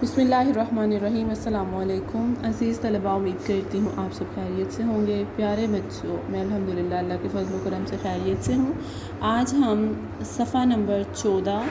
बिस्मिल्लाहिर्रहमानिर्रहीम। अस्सलाम वालेकुम अज़ीज़ तलबा, उम्मीद करती हूँ आप सब खैरियत से होंगे। प्यारे बच्चों, मैं अल्हम्दुलिल्लाह अल्लाह के फज़ल व करम से खैरियत से हूँ। आज हम सफ़ा नंबर 14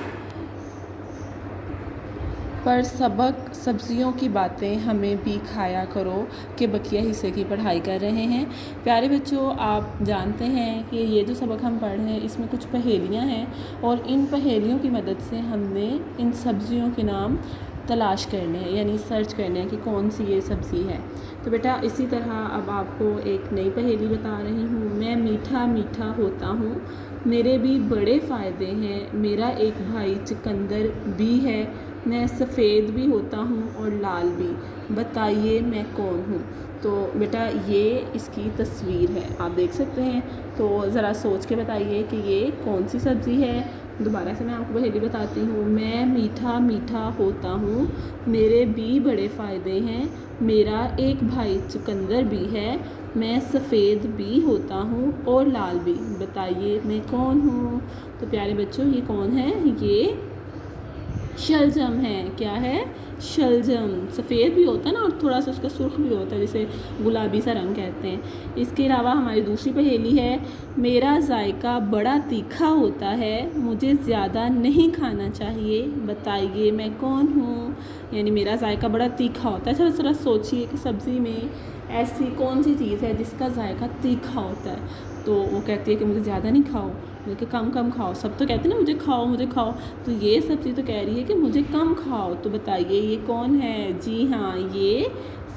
पर सबक सब्ज़ियों की बातें हमें भी खाया करो के बकिया हिस्से की पढ़ाई कर रहे हैं। प्यारे बच्चों, आप जानते हैं कि ये जो सबक हम पढ़ रहे हैं इसमें कुछ पहेलियाँ हैं और इन पहेलियों की मदद से हमने इन सब्ज़ियों के नाम तलाश करने हैं, यानी सर्च करने हैं कि कौन सी ये सब्ज़ी है। तो बेटा इसी तरह अब आपको एक नई पहेली बता रही हूँ। मैं मीठा मीठा होता हूँ, मेरे भी बड़े फ़ायदे हैं, मेरा एक भाई चुकंदर भी है, मैं सफ़ेद भी होता हूँ और लाल भी, बताइए मैं कौन हूँ। तो बेटा ये इसकी तस्वीर है, आप देख सकते हैं। तो ज़रा सोच के बताइए कि ये कौन सी सब्ज़ी है। दोबारा से मैं आपको पहेली बताती हूँ। मैं मीठा मीठा होता हूँ, मेरे भी बड़े फ़ायदे हैं, मेरा एक भाई चुकंदर भी है, मैं सफ़ेद भी होता हूँ और लाल भी, बताइए मैं कौन हूँ। तो प्यारे बच्चों ये कौन है? ये शलजम है। क्या है? शलजम। सफ़ेद भी होता है ना और थोड़ा सा उसका सुर्ख भी होता है, जिसे गुलाबी सा रंग कहते हैं। इसके अलावा हमारी दूसरी पहेली है। मेरा जायका बड़ा तीखा होता है, मुझे ज़्यादा नहीं खाना चाहिए, बताइए मैं कौन हूँ। यानी मेरा जायका बड़ा तीखा होता है। थोड़ा सोचिए कि सब्ज़ी में ऐसी कौन सी चीज़ है जिसका जायका तीखा होता है। तो वो कहती है कि मुझे ज़्यादा नहीं खाओ, बल्कि कम कम खाओ। सब तो कहते हैं ना मुझे खाओ मुझे खाओ, तो ये सब्ज़ी तो कह रही है कि मुझे कम खाओ। तो बताइए ये कौन है? जी हाँ, ये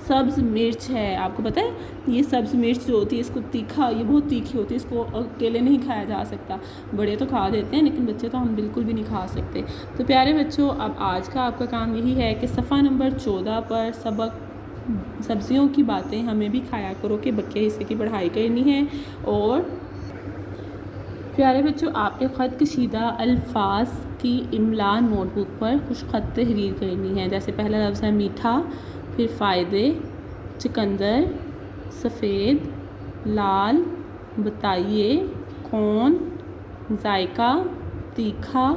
सब्ज़ मिर्च है। आपको पता है ये सब्ज़ मिर्च जो होती है इसको ये बहुत तीखी होती है, इसको अकेले नहीं खाया जा सकता। बड़े तो खा देते हैं लेकिन बच्चे तो हम बिल्कुल भी नहीं खा सकते। तो प्यारे बच्चों, अब आज का आपका काम यही है कि सफ़ा नंबर 14 पर सबक सब्ज़ियों की बातें हमें भी खाया करो के बकिया हिस्से की पढ़ाई करनी है। और प्यारे बच्चों, आपके ख़त कशीदा अल्फाज की इमला नोटबुक पर खुश ख़त तहरीर करनी है। जैसे पहला लफ्ज़ है मीठा, फिर फ़ायदे, चुकंदर, सफ़ेद, लाल, बताइए कौन, जायका, तीखा,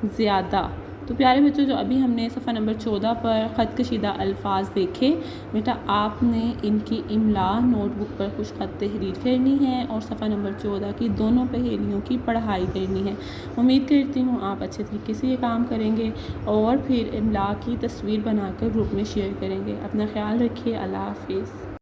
ज़्यादा। तो प्यारे बच्चों, जो अभी हमने सफ़ा नंबर 14 पर ख़त कशीदा अल्फाज देखे, बेटा आपने इनकी इमला नोटबुक पर कुछ ख़त तहरीर करनी है और सफ़ा नंबर 14 की दोनों पहेलियों की पढ़ाई करनी है। उम्मीद करती हूँ आप अच्छे तरीके से ये काम करेंगे और फिर इमला की तस्वीर बनाकर ग्रुप में शेयर करेंगे। अपना ख्याल रखिए। अल्लाह हाफ़िज़।